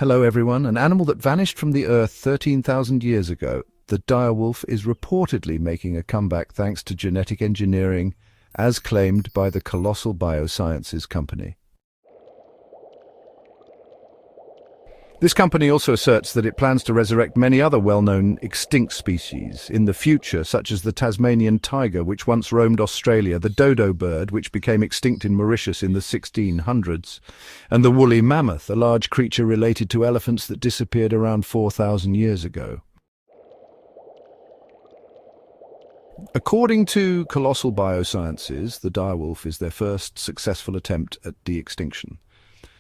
Hello everyone. An animal that vanished from the Earth 13,000 years ago, the direwolf, is reportedly making a comeback thanks to genetic engineering, as claimed by the Colossal Biosciences company. This company also asserts that it plans to resurrect many other well-known extinct species in the future, such as the Tasmanian tiger, which once roamed Australia, the dodo bird, which became extinct in Mauritius in the 1600s, and the woolly mammoth, a large creature related to elephants that disappeared around 4,000 years ago. According to Colossal Biosciences, the direwolf is their first successful attempt at de-extinction.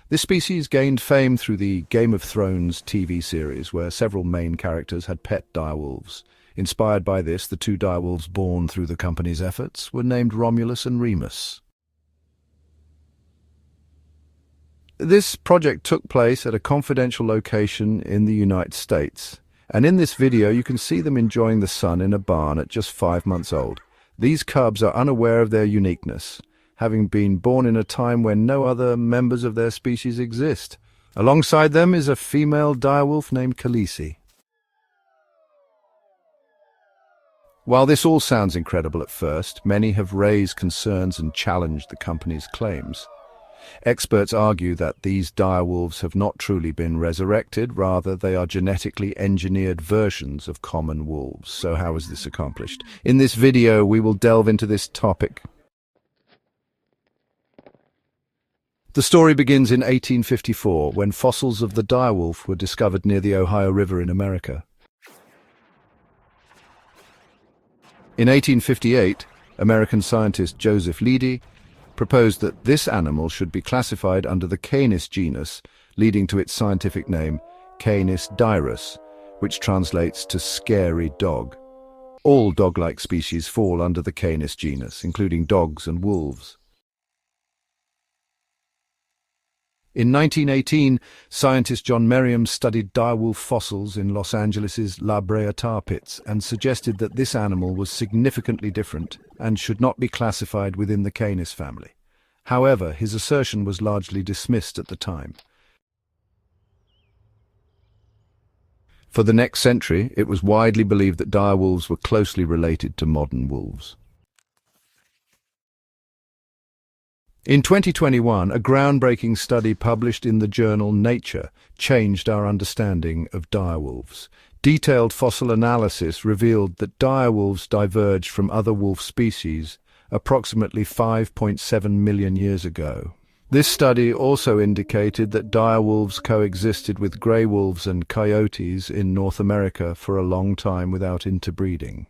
This species gained fame through the Game of Thrones TV series, where several main characters had pet direwolves. Inspired by this, the two direwolves born through the company's efforts were named Romulus and Remus. This project took place at a confidential location in the United States, and in this video you can see them enjoying the sun in a barn at just 5 months old. These cubs are unaware of their uniqueness, having been born in a time when no other members of their species exist. Alongside them is a female direwolf named Khaleesi. While this all sounds incredible at first, many have raised concerns and challenged the company's claims. Experts argue that these direwolves have not truly been resurrected, rather they are genetically engineered versions of common wolves. So how is this accomplished? In this video we will delve into this topic. The story begins in 1854, when fossils of the direwolf were discovered near the Ohio River in America. In 1858, American scientist Joseph Leidy proposed that this animal should be classified under the Canis genus, leading to its scientific name, Canis dirus, which translates to scary dog. All dog-like species fall under the Canis genus, including dogs and wolves. In 1918, scientist John Merriam studied direwolf fossils in Los Angeles' La Brea tar pits and suggested that this animal was significantly different and should not be classified within the Canis family. However, his assertion was largely dismissed at the time. For the next century, it was widely believed that direwolves were closely related to modern wolves. In 2021, a groundbreaking study published in the journal Nature changed our understanding of direwolves. Detailed fossil analysis revealed that direwolves diverged from other wolf species approximately 5.7 million years ago. This study also indicated that direwolves coexisted with grey wolves and coyotes in North America for a long time without interbreeding.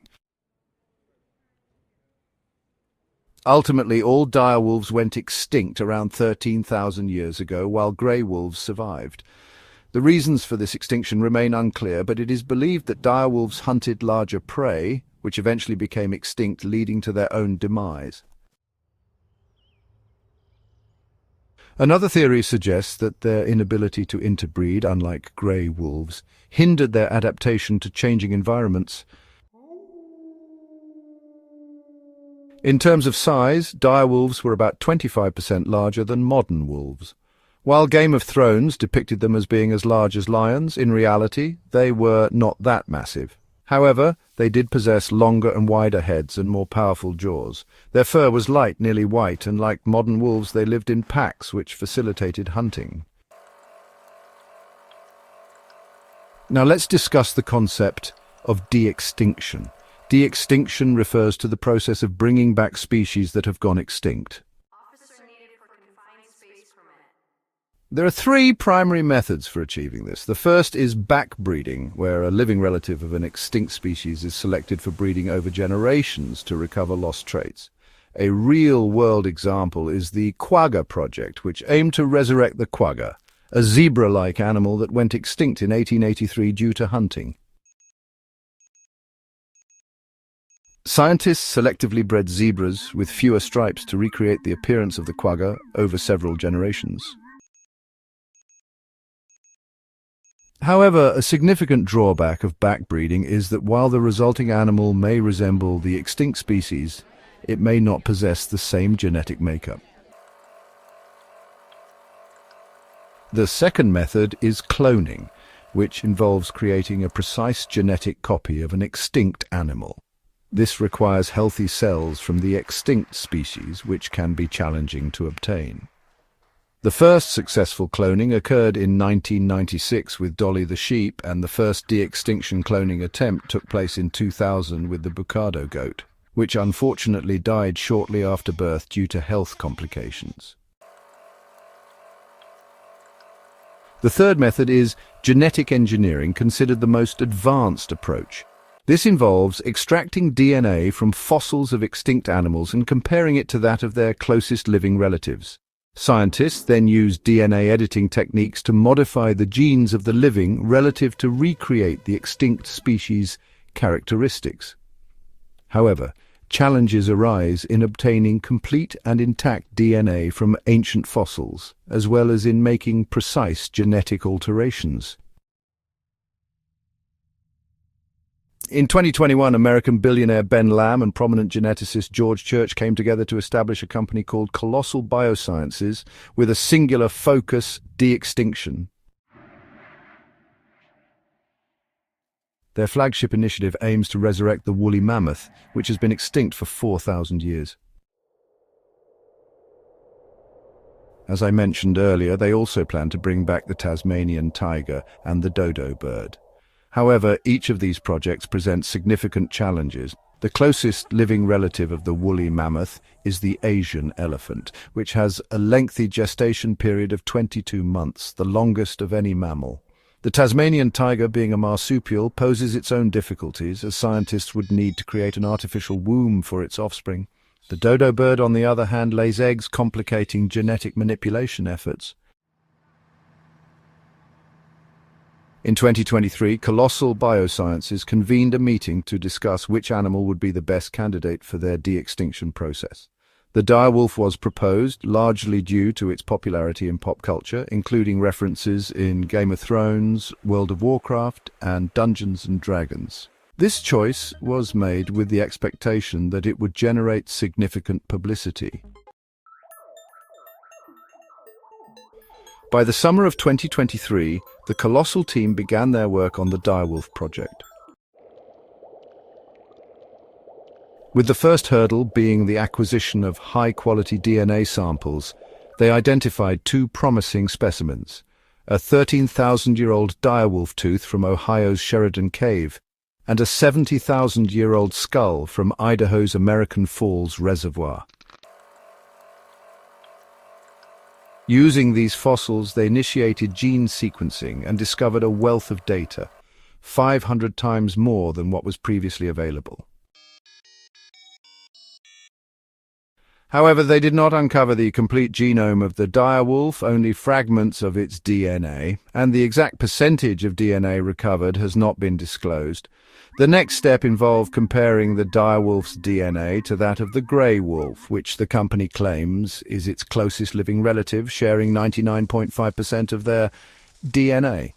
Ultimately, all direwolves went extinct around 13,000 years ago, while grey wolves survived. The reasons for this extinction remain unclear, but it is believed that direwolves hunted larger prey, which eventually became extinct, leading to their own demise. Another theory suggests that their inability to interbreed, unlike grey wolves, hindered their adaptation to changing environments. In terms of size, direwolves were about 25% larger than modern wolves. While Game of Thrones depicted them as being as large as lions, in reality, they were not that massive. However, they did possess longer and wider heads and more powerful jaws. Their fur was light, nearly white, and like modern wolves, they lived in packs, which facilitated hunting. Now let's discuss the concept of de-extinction. De-extinction refers to the process of bringing back species that have gone extinct. There are 3 primary methods for achieving this. The first is backbreeding, where a living relative of an extinct species is selected for breeding over generations to recover lost traits. A real-world example is the quagga project, which aimed to resurrect the quagga, a zebra-like animal that went extinct in 1883 due to hunting. Scientists selectively bred zebras with fewer stripes to recreate the appearance of the quagga over several generations. However, a significant drawback of backbreeding is that while the resulting animal may resemble the extinct species, it may not possess the same genetic makeup. The second method is cloning, which involves creating a precise genetic copy of an extinct animal. This requires healthy cells from the extinct species, which can be challenging to obtain. The first successful cloning occurred in 1996 with Dolly the sheep, and the first de-extinction cloning attempt took place in 2000 with the Bucado goat, which unfortunately died shortly after birth due to health complications. The third method is genetic engineering, considered the most advanced approach. This involves extracting DNA from fossils of extinct animals and comparing it to that of their closest living relatives. Scientists then use DNA editing techniques to modify the genes of the living relative to recreate the extinct species' characteristics. However, challenges arise in obtaining complete and intact DNA from ancient fossils, as well as in making precise genetic alterations. In 2021, American billionaire Ben Lamb and prominent geneticist George Church came together to establish a company called Colossal Biosciences with a singular focus: de-extinction. Their flagship initiative aims to resurrect the woolly mammoth, which has been extinct for 4,000 years. As I mentioned earlier, they also plan to bring back the Tasmanian tiger and the dodo bird. However, each of these projects presents significant challenges. The closest living relative of the woolly mammoth is the Asian elephant, which has a lengthy gestation period of 22 months, the longest of any mammal. The Tasmanian tiger, being a marsupial, poses its own difficulties, as scientists would need to create an artificial womb for its offspring. The dodo bird, on the other hand, lays eggs, complicating genetic manipulation efforts. In 2023, Colossal Biosciences convened a meeting to discuss which animal would be the best candidate for their de-extinction process. The direwolf was proposed, largely due to its popularity in pop culture, including references in Game of Thrones, World of Warcraft, and Dungeons and Dragons. This choice was made with the expectation that it would generate significant publicity. By the summer of 2023, the Colossal team began their work on the Direwolf project, with the first hurdle being the acquisition of high-quality DNA samples. They identified two promising specimens: a 13,000-year-old direwolf tooth from Ohio's Sheridan Cave and a 70,000-year-old skull from Idaho's American Falls Reservoir. Using these fossils, they initiated gene sequencing and discovered a wealth of data, 500 times more than what was previously available. However, they did not uncover the complete genome of the direwolf, only fragments of its DNA, and the exact percentage of DNA recovered has not been disclosed. The next step involved comparing the direwolf's DNA to that of the grey wolf, which the company claims is its closest living relative, sharing 99.5% of their DNA.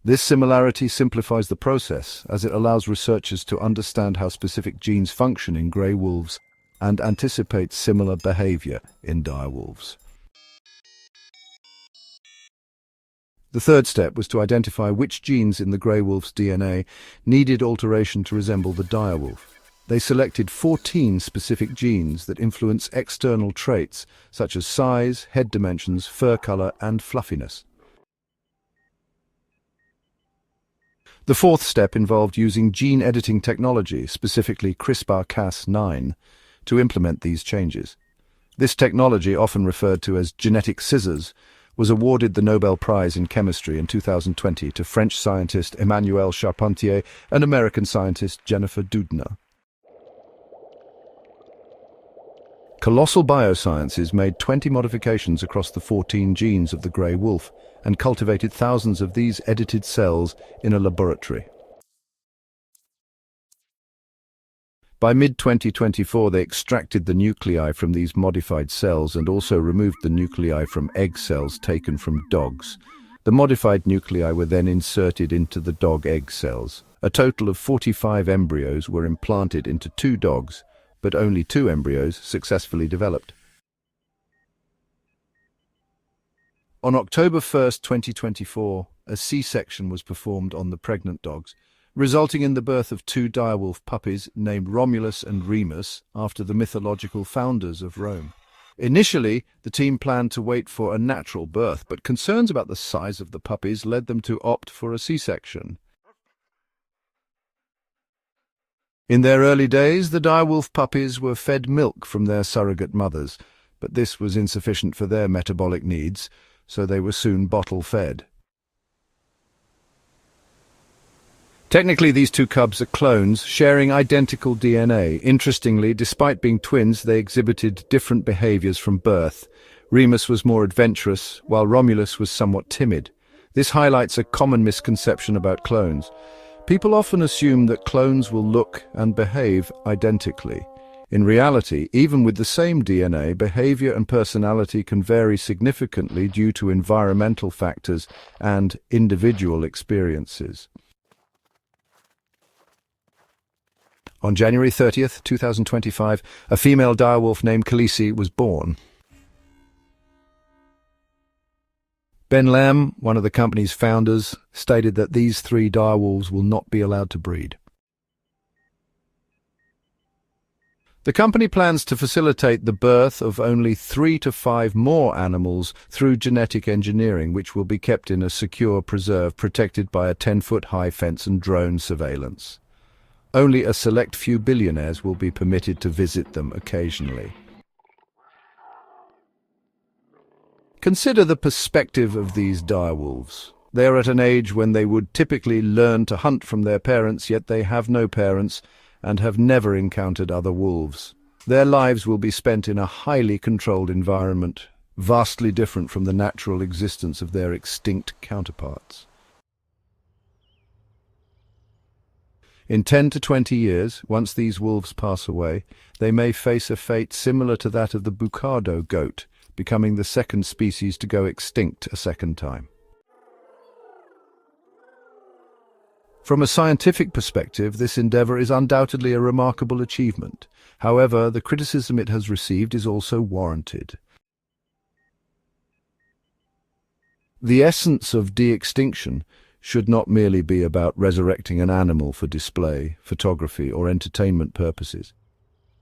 This similarity simplifies the process, as it allows researchers to understand how specific genes function in grey wolves and anticipate similar behavior in direwolves. The third step was to identify which genes in the grey wolf's DNA needed alteration to resemble the direwolf. They selected 14 specific genes that influence external traits such as size, head dimensions, fur color, and fluffiness. The fourth step involved using gene editing technology, specifically CRISPR-Cas9, to implement these changes. This technology, often referred to as genetic scissors, was awarded the Nobel Prize in Chemistry in 2020 to French scientist Emmanuel Charpentier and American scientist Jennifer Doudna. Colossal Biosciences made 20 modifications across the 14 genes of the grey wolf and cultivated thousands of these edited cells in a laboratory. By mid-2024, they extracted the nuclei from these modified cells and also removed the nuclei from egg cells taken from dogs. The modified nuclei were then inserted into the dog egg cells. A total of 45 embryos were implanted into 2 dogs, but only 2 embryos successfully developed. On October 1st, 2024, a C-section was performed on the pregnant dogs, resulting in the birth of two direwolf puppies named Romulus and Remus after the mythological founders of Rome. Initially, the team planned to wait for a natural birth, but concerns about the size of the puppies led them to opt for a C-section. In their early days, the direwolf puppies were fed milk from their surrogate mothers, but this was insufficient for their metabolic needs, so they were soon bottle-fed. Technically, these two cubs are clones, sharing identical DNA. Interestingly, despite being twins, they exhibited different behaviors from birth. Remus was more adventurous, while Romulus was somewhat timid. This highlights a common misconception about clones. People often assume that clones will look and behave identically. In reality, even with the same DNA, behavior and personality can vary significantly due to environmental factors and individual experiences. On January 30th, 2025, a female direwolf named Colossal was born. Ben Lamb, one of the company's founders, stated that these three direwolves will not be allowed to breed. The company plans to facilitate the birth of only 3 to 5 more animals through genetic engineering, which will be kept in a secure preserve protected by a 10-foot-high fence and drone surveillance. Only a select few billionaires will be permitted to visit them occasionally. Consider the perspective of these direwolves. They are at an age when they would typically learn to hunt from their parents, yet they have no parents and have never encountered other wolves. Their lives will be spent in a highly controlled environment, vastly different from the natural existence of their extinct counterparts. In 10 to 20 years, once these wolves pass away, they may face a fate similar to that of the Bucado goat, becoming the second species to go extinct a second time. From a scientific perspective, this endeavor is undoubtedly a remarkable achievement. However, the criticism it has received is also warranted. The essence of de-extinction should not merely be about resurrecting an animal for display, photography, or entertainment purposes.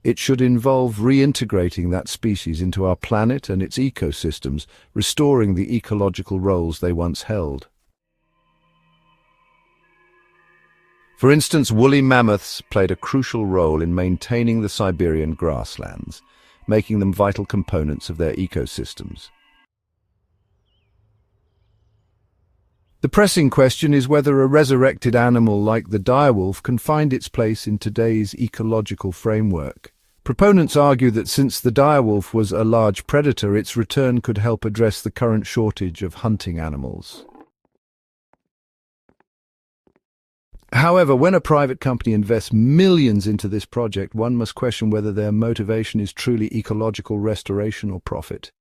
It should involve reintegrating that species into our planet and its ecosystems, restoring the ecological roles they once held. For instance, woolly mammoths played a crucial role in maintaining the Siberian grasslands, making them vital components of their ecosystems. The pressing question is whether a resurrected animal like the direwolf can find its place in today's ecological framework. Proponents argue that since the direwolf was a large predator, its return could help address the current shortage of hunting animals. However, when a private company invests millions into this project, one must question whether their motivation is truly ecological restoration or profit.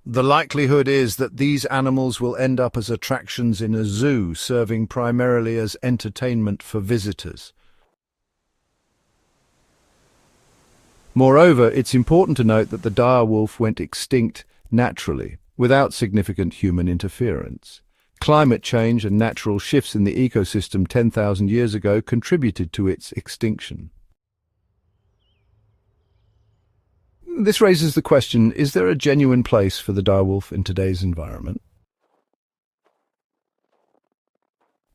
The likelihood is that these animals will end up as attractions in a zoo, serving primarily as entertainment for visitors. Moreover, it's important to note that the direwolf went extinct naturally, without significant human interference. Climate change and natural shifts in the ecosystem 10,000 years ago contributed to its extinction. This raises the question, is there a genuine place for the direwolf in today's environment?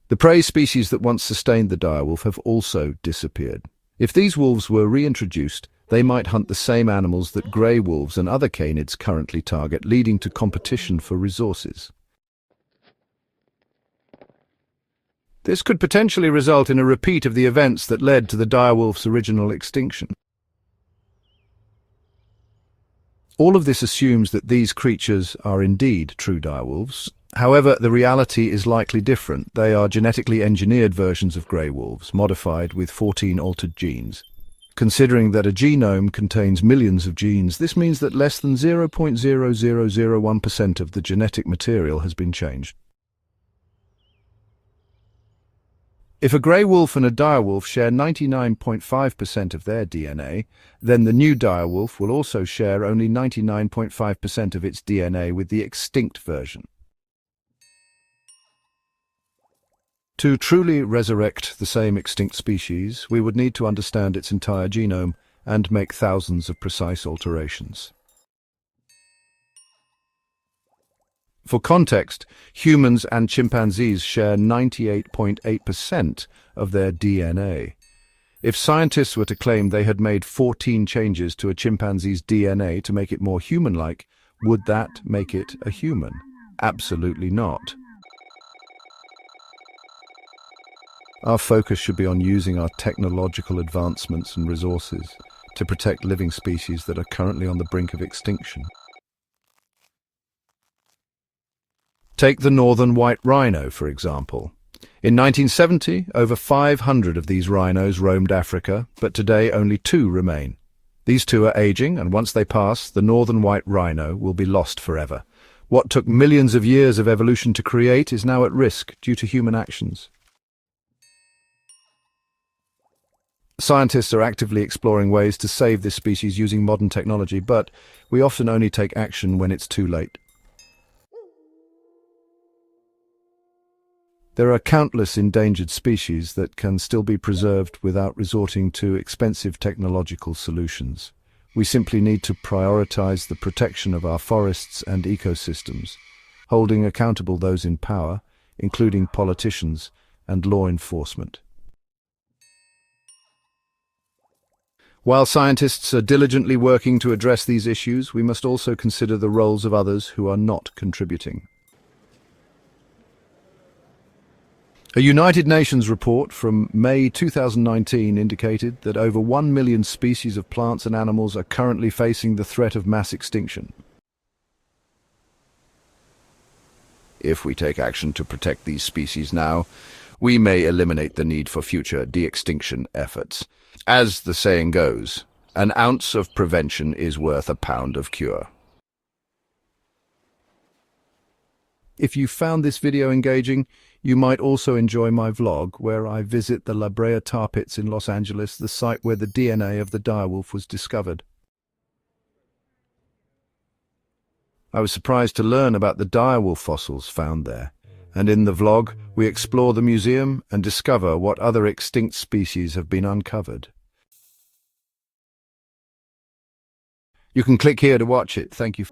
The prey species that once sustained the direwolf have also disappeared. If these wolves were reintroduced, they might hunt the same animals that grey wolves and other canids currently target, leading to competition for resources. This could potentially result in a repeat of the events that led to the direwolf's original extinction. All of this assumes that these creatures are indeed true direwolves. However, the reality is likely different. They are genetically engineered versions of grey wolves, modified with 14 altered genes. Considering that a genome contains millions of genes, this means that less than 0.0001% of the genetic material has been changed. If a grey wolf and a direwolf share 99.5% of their DNA, then the new direwolf will also share only 99.5% of its DNA with the extinct version. To truly resurrect the same extinct species, we would need to understand its entire genome and make thousands of precise alterations. For context, humans and chimpanzees share 98.8% of their DNA. If scientists were to claim they had made 14 changes to a chimpanzee's DNA to make it more human-like, would that make it a human? Absolutely not. Our focus should be on using our technological advancements and resources to protect living species that are currently on the brink of extinction. Take the northern white rhino, for example. In 1970, over 500 of these rhinos roamed Africa, but today only 2 remain. These 2 are aging, and once they pass, the northern white rhino will be lost forever. What took millions of years of evolution to create is now at risk due to human actions. Scientists are actively exploring ways to save this species using modern technology, but we often only take action when it's too late. There are countless endangered species that can still be preserved without resorting to expensive technological solutions. We simply need to prioritize the protection of our forests and ecosystems, holding accountable those in power, including politicians and law enforcement. While scientists are diligently working to address these issues, we must also consider the roles of others who are not contributing. A United Nations report from May 2019 indicated that over 1 million species of plants and animals are currently facing the threat of mass extinction. If we take action to protect these species now, we may eliminate the need for future de-extinction efforts. As the saying goes, an ounce of prevention is worth a pound of cure. If you found this video engaging, you might also enjoy my vlog where I visit the La Brea tar pits in Los Angeles, the site where the DNA of the direwolf was discovered. I was surprised to learn about the direwolf fossils found there, and in the vlog we explore the museum and discover what other extinct species have been uncovered. You can click here to watch it. Thank you.